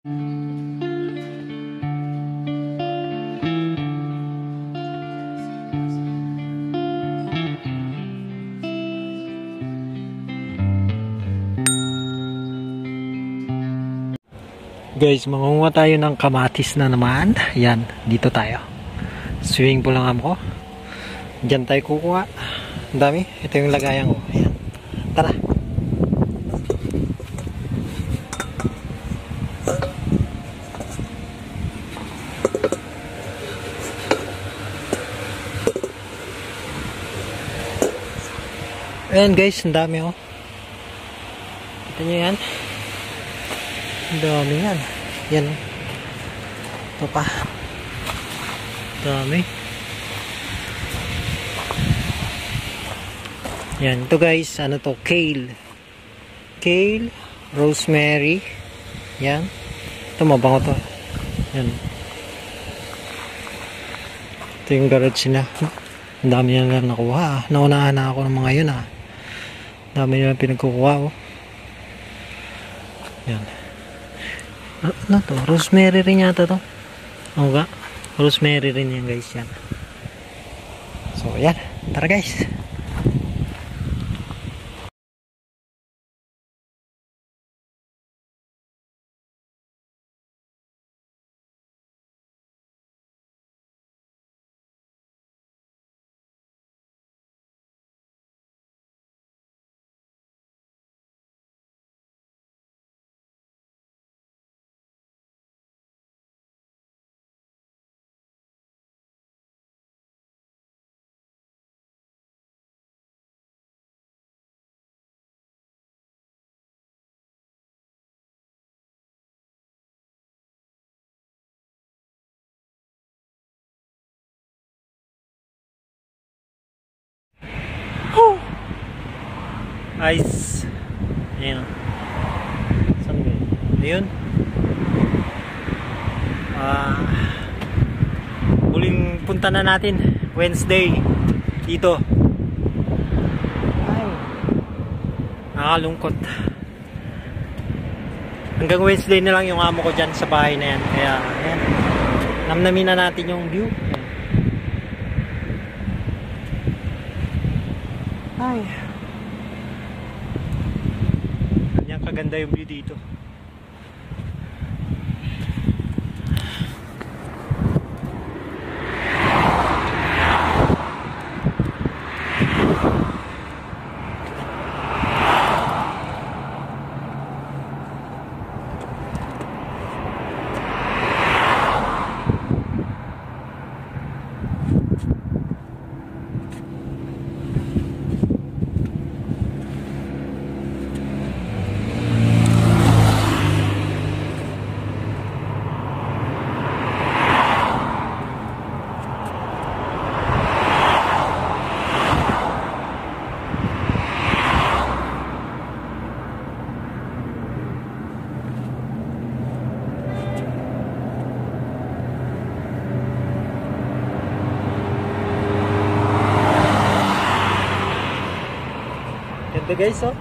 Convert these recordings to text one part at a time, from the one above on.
Guys, mangunguha tayo ng kamatis na naman. Yan, dito tayo. Swimming pool lang ako. Diyan tayo kukuha. Ang dami. Ito yung lagayan ko. Ayan. Tara. Ayan guys, ang dami oh. Kita nyo yan? Ang dami yan. Yan. Ito pa. Dami. Yan. Ito guys. Ano to? Kale. Kale. Rosemary. Yan. Ito mabango to. Yan. Ito yung garage na. Ang dami nila nakuha. Naunahan na ako ng mga yun ah. Ang dami nila pinagkukuha oh. Yan. Ano to? Rosemary rin yata to. Oo ka? Rosemary rin yan guys yan. So yan. Tara guys. Ice. Ayan. Saan ba? Ayun. Huling punta na natin. Wednesday. Dito. Ay. Nakakalungkot. Hanggang Wednesday na lang yung amo ko dyan sa bahay na yan. Kaya, ayan. Namnamin na natin yung view. Ayan. Ay. Kaganda yung view dito. Ganda guys oh.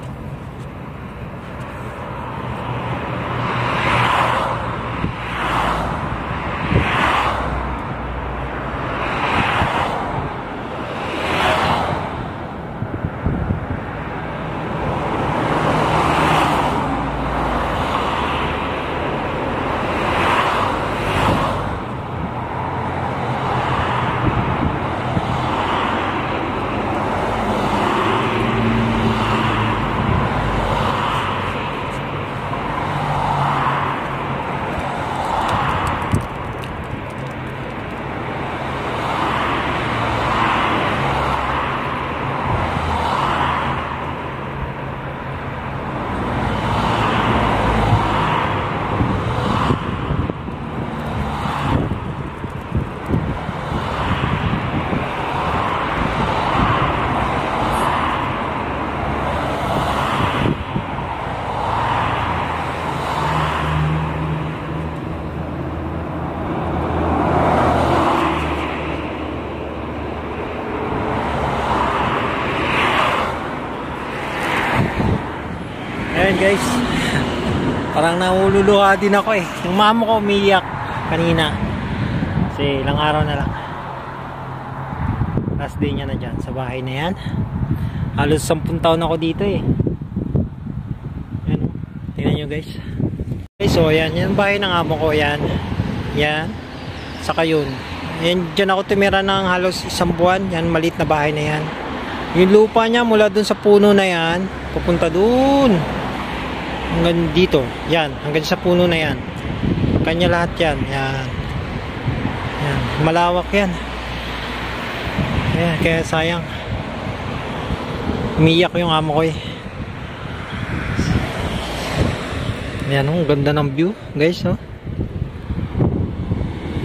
Ayan guys, Parang naululuha din ako eh. Yung mama ko umiiyak kanina. Kasi ilang araw na lang. Last day niya na dyan sa bahay na yan. Halos 10 taon ako dito eh. Yan. Tingnan nyo guys. Okay, so yan. Yan bahay ng amo ko. Yan. Yan. Saka yun. Yan, dyan ako tumira ng halos 1 buwan. Yan, maliit na bahay na yan. Yung lupa niya mula dun sa puno na yan, pupunta dun. Hanggang dito. Yan. Hanggang sa puno na yan. Kanya lahat yan. Yan. Yan. Malawak yan. Ayan, kaya sayang. Umiyak yung amo ko eh. Ayan, ang ganda ng view guys, oh.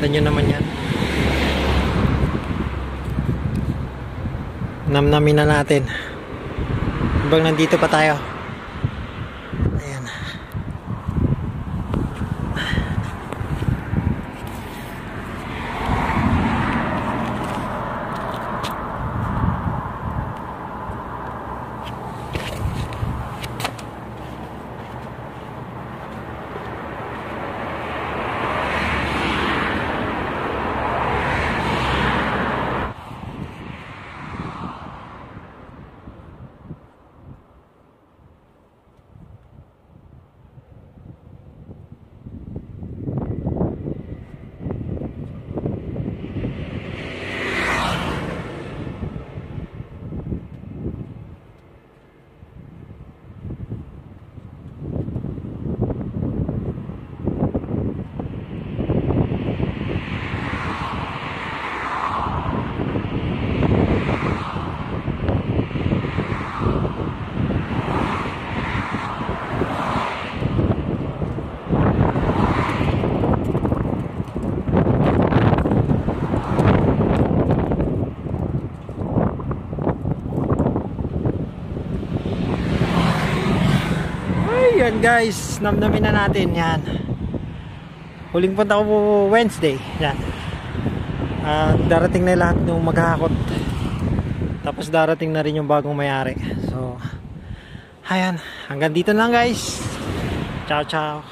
Tignan nyo naman yan. Namnamin na natin. Habang nandito pa tayo. Ayan. Yan guys, namnamin na natin yan. Huling punta ko po Wednesday. Yan. Darating na lahat ng maghahakot. Tapos darating na rin yung bagong mayari. So, ayan. Hanggang dito lang guys. Ciao, ciao.